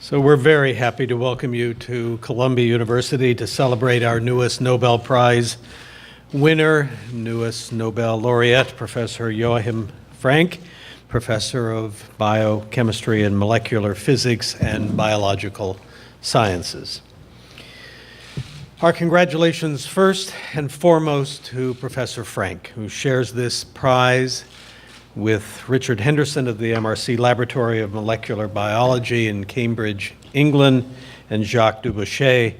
So we're very happy to welcome you to Columbia University to celebrate our newest Nobel Prize winner, newest Nobel laureate, Professor Joachim Frank, Professor of Biochemistry and Molecular Physics and Biological Sciences. Our congratulations first and foremost to Professor Frank, who shares this prize with Richard Henderson of the MRC Laboratory of Molecular Biology in Cambridge, England, and Jacques Dubochet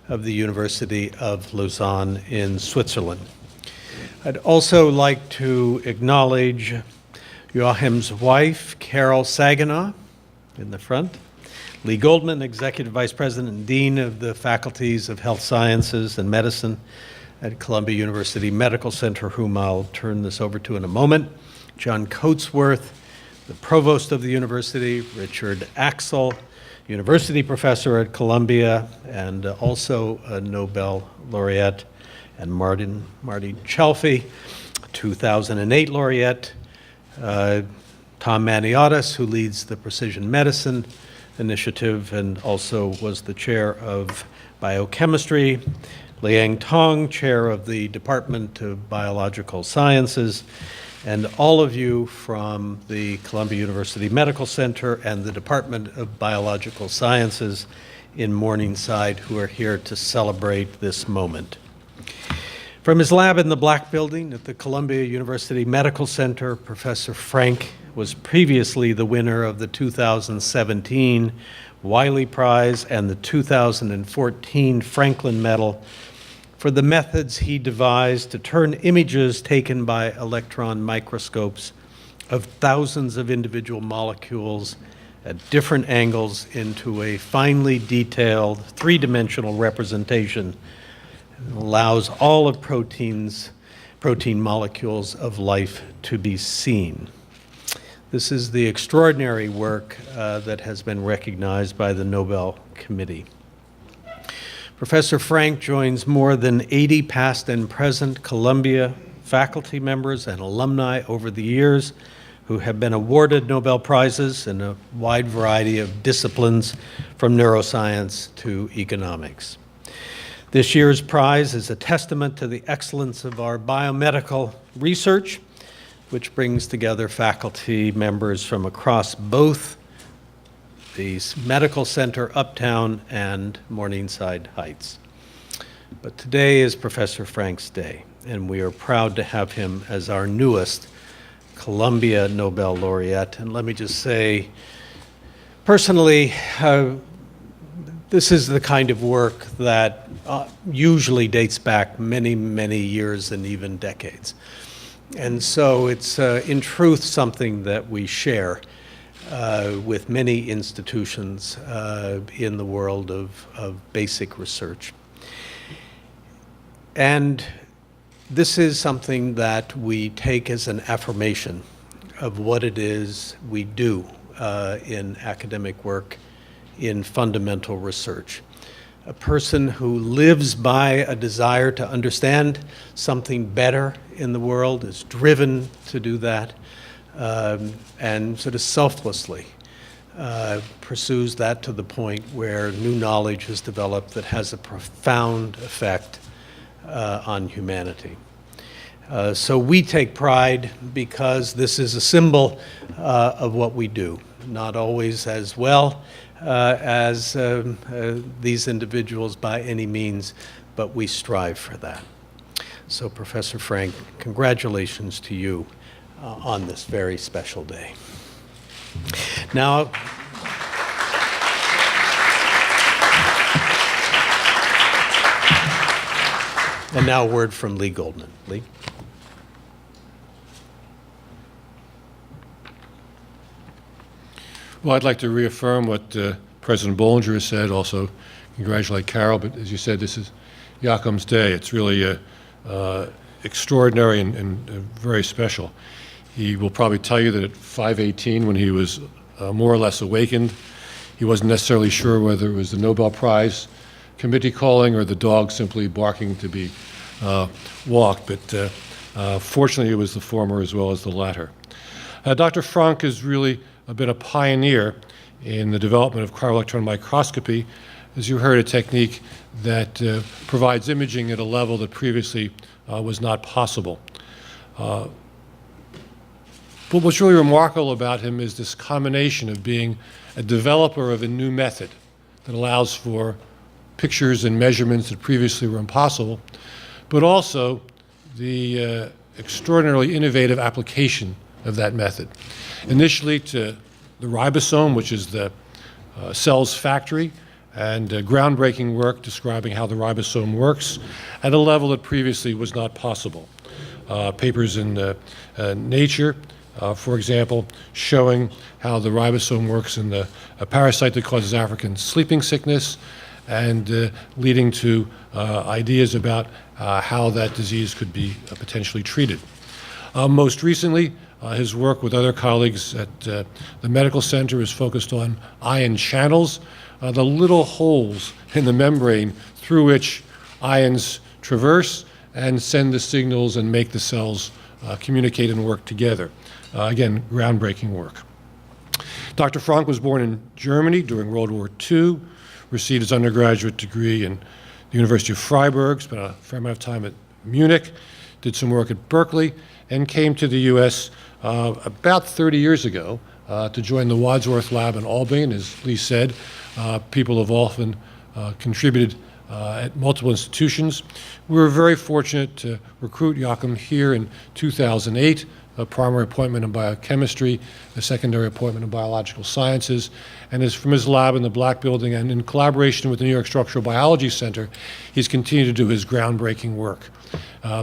of the University of Lausanne in Switzerland. I'd also like to acknowledge Joachim's wife, Carol Saginaw, in the front, Lee Goldman, Executive Vice President and Dean of the Faculties of Health Sciences and Medicine at Columbia University Medical Center, whom I'll turn this over to in a moment, John Coatsworth, the Provost of the University, Richard Axel, University Professor at Columbia, and also a Nobel laureate, and Marty Chelfie, 2008 laureate, Tom Maniotis, who leads the Precision Medicine Initiative and also was the chair of biochemistry, Liang Tong, chair of the Department of Biological Sciences, and all of you from the Columbia University Medical Center and the Department of Biological Sciences in Morningside who are here to celebrate this moment. From his lab in the Black Building at the Columbia University Medical Center, Professor Frank was previously the winner of the 2017 Wiley Prize and the 2014 Franklin Medal for the methods he devised to turn images taken by electron microscopes of thousands of individual molecules at different angles into a finely detailed three-dimensional representation that allows all of protein molecules of life to be seen. This is the extraordinary work that has been recognized by the Nobel Committee. Professor Frank joins more than 80 past and present Columbia faculty members and alumni over the years who have been awarded Nobel Prizes in a wide variety of disciplines, from neuroscience to economics. This year's prize is a testament to the excellence of our biomedical research, which brings together faculty members from across both the Medical Center Uptown and Morningside Heights. But today is Professor Frank's day, and we are proud to have him as our newest Columbia Nobel laureate. And let me just say, personally, this is the kind of work that usually dates back many, many years and even decades. And so it's, in truth, something that we share with many institutions in the world of basic research. And this is something that we take as an affirmation of what it is we do in academic work in fundamental research. A person who lives by a desire to understand something better in the world is driven to do that. And sort of selflessly pursues that to the point where new knowledge is developed that has a profound effect on humanity. So we take pride because this is a symbol of what we do, not always as well as these individuals by any means, but we strive for that. So Professor Frank, congratulations to you on this very special day. Now, and now a word from Lee Goldman. Lee? Well, I'd like to reaffirm what President Bollinger has said, also congratulate Carol, but as you said, this is Joachim's day. It's really extraordinary and very special. He will probably tell you that at 5:18, when he was more or less awakened, he wasn't necessarily sure whether it was the Nobel Prize committee calling or the dog simply barking to be walked, but fortunately it was the former as well as the latter. Dr. Frank has really been a pioneer in the development of cryo-electron microscopy, as you heard, a technique that provides imaging at a level that previously was not possible. But what's really remarkable about him is this combination of being a developer of a new method that allows for pictures and measurements that previously were impossible, but also the extraordinarily innovative application of that method. Initially to the ribosome, which is the cell's factory, and groundbreaking work describing how the ribosome works at a level that previously was not possible. Papers in Nature, for example, showing how the ribosome works in a parasite that causes African sleeping sickness, and leading to ideas about how that disease could be potentially treated. Most recently, his work with other colleagues at the medical center is focused on ion channels, the little holes in the membrane through which ions traverse and send the signals and make the cells communicate and work together. Again, groundbreaking work. Dr. Frank was born in Germany during World War II, received his undergraduate degree in the University of Freiburg, spent a fair amount of time at Munich, did some work at Berkeley, and came to the U.S. About 30 years ago to join the Wadsworth Lab in Albany. And as Lee said, people have often contributed at multiple institutions. We were very fortunate to recruit Joachim here in 2008, a primary appointment in biochemistry, a secondary appointment in biological sciences, and is from his lab in the Black Building, and in collaboration with the New York Structural Biology Center, he's continued to do his groundbreaking work.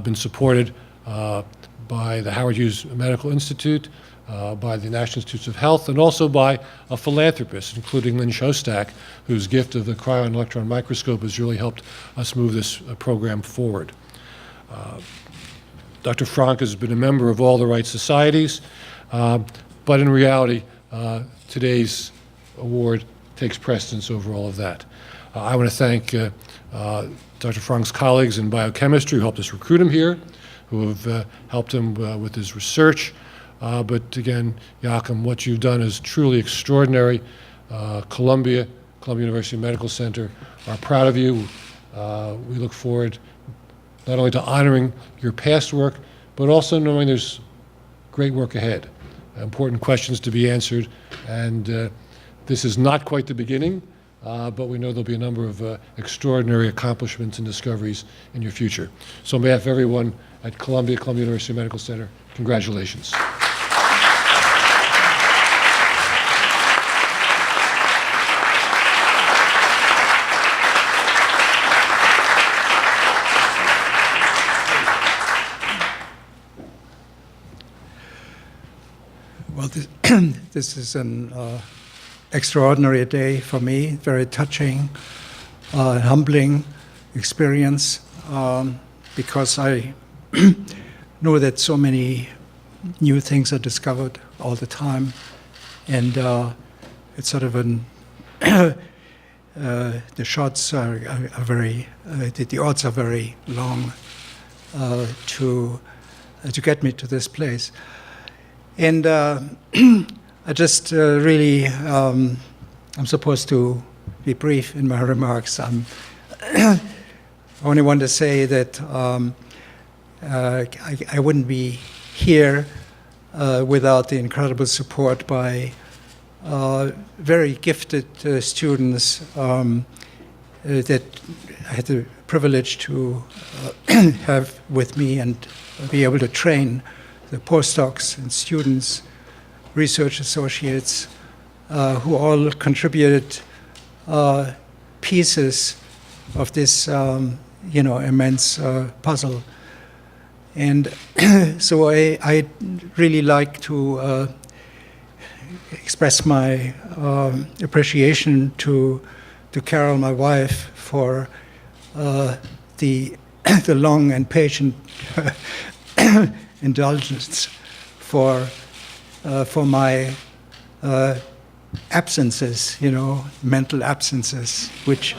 Been supported by the Howard Hughes Medical Institute, by the National Institutes of Health, and also by a philanthropist, including Lynn Shostak, whose gift of the cryo and electron microscope has really helped us move this program forward. Dr. Frank has been a member of all the right societies, but in reality, today's award takes precedence over all of that. I want to thank Dr. Frank's colleagues in biochemistry who helped us recruit him here, who have helped him with his research. But again, Joachim, what you've done is truly extraordinary. Columbia University Medical Center are proud of you. We look forward not only to honoring your past work, but also knowing there's great work ahead, important questions to be answered. And this is not quite the beginning, but we know there'll be a number of extraordinary accomplishments and discoveries in your future. So on behalf of everyone at Columbia University Medical Center, congratulations. Well, this is an extraordinary day for me, very touching, humbling experience, because I know that so many new things are discovered all the time, and it's sort of an the shots are very the odds are very long to get me to this place. And I just really, I'm supposed to be brief in my remarks. I only want to say that I wouldn't be here without the incredible support by very gifted students that I had the privilege to have with me and be able to train the postdocs and students, research associates, who all contributed pieces of this, immense puzzle. And so I really like to express my appreciation to Carol, my wife, for the long and patient indulgence for my absences, mental absences, which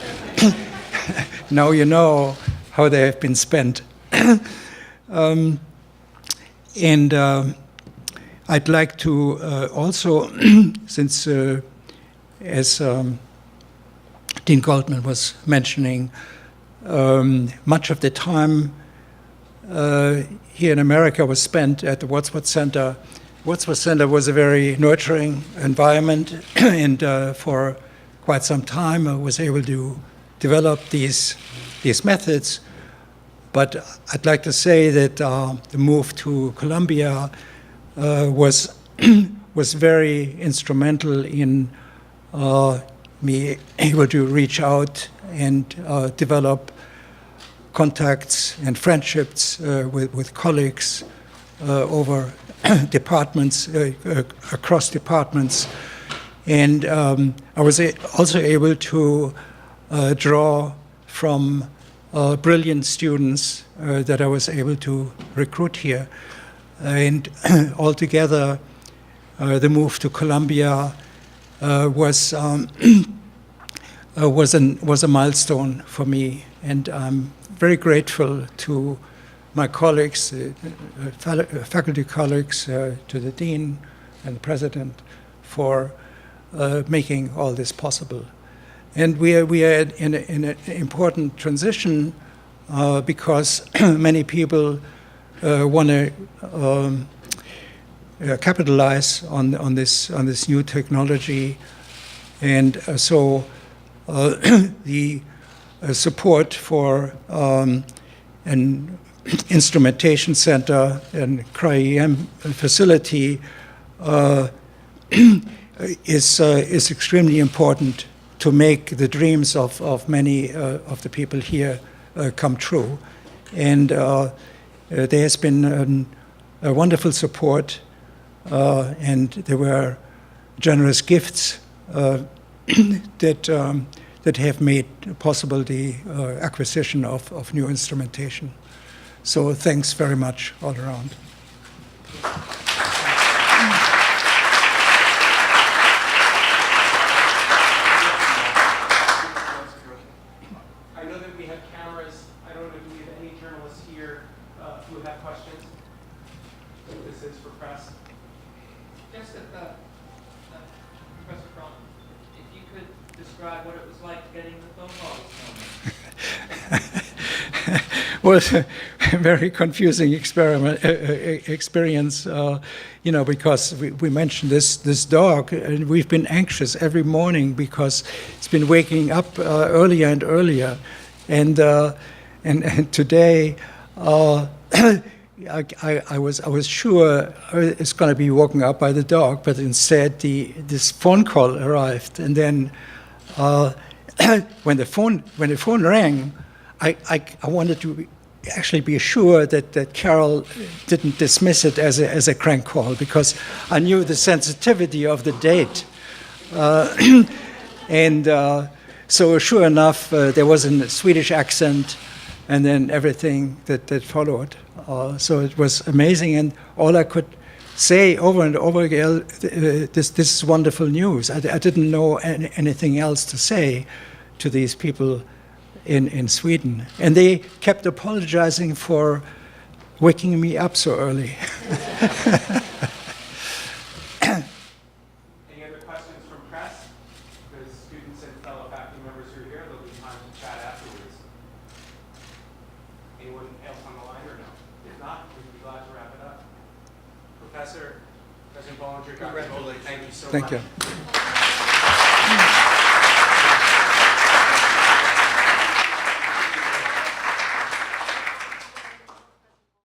now you know how they have been spent. And I'd like to also, since as Dean Goldman was mentioning, much of the time here in America was spent at the Wadsworth Center. Wadsworth Center was a very nurturing environment, and for quite some time I was able to develop these methods. But I'd like to say that the move to Columbia was very instrumental in me able to reach out and develop contacts and friendships with colleagues over departments, across departments. And I was also able to draw from brilliant students that I was able to recruit here. And altogether, the move to Columbia was a milestone for me, and I'm very grateful to my colleagues, faculty colleagues, to the dean and the president for making all this possible. And we are in an important transition because many people want to capitalize on this new technology, and so the support for an instrumentation center and cryo-EM facility is extremely important to make the dreams of many of the people here come true. And there has been a wonderful support, and there were generous gifts that have made possible the acquisition of new instrumentation. So thanks very much all around. I know that we have cameras. I don't know if we have any journalists here who have questions. This is for press. Just Professor Cron, if you could describe what it was like getting the phone call this morning. Well, a very confusing experience, because we mentioned this dog, and we've been anxious every morning because it's been waking up earlier and earlier, and today I was sure it's going to be woken up by the dog, but instead this phone call arrived, and then when the phone rang, I wanted to actually be sure that Carol didn't dismiss it as a crank call, because I knew the sensitivity of the date. So sure enough, there was a Swedish accent, and then everything that followed. So it was amazing, and all I could say over and over again, this is wonderful news. I didn't know anything else to say to these people in Sweden. And they kept apologizing for waking me up so early. Any other questions from press? Because students and fellow faculty members who are here, there'll be time to chat afterwards. Anyone else on the line or no? If not, we'd be glad to wrap it up. President Bollinger, Dr. Nobel, thank you so much. Thank you.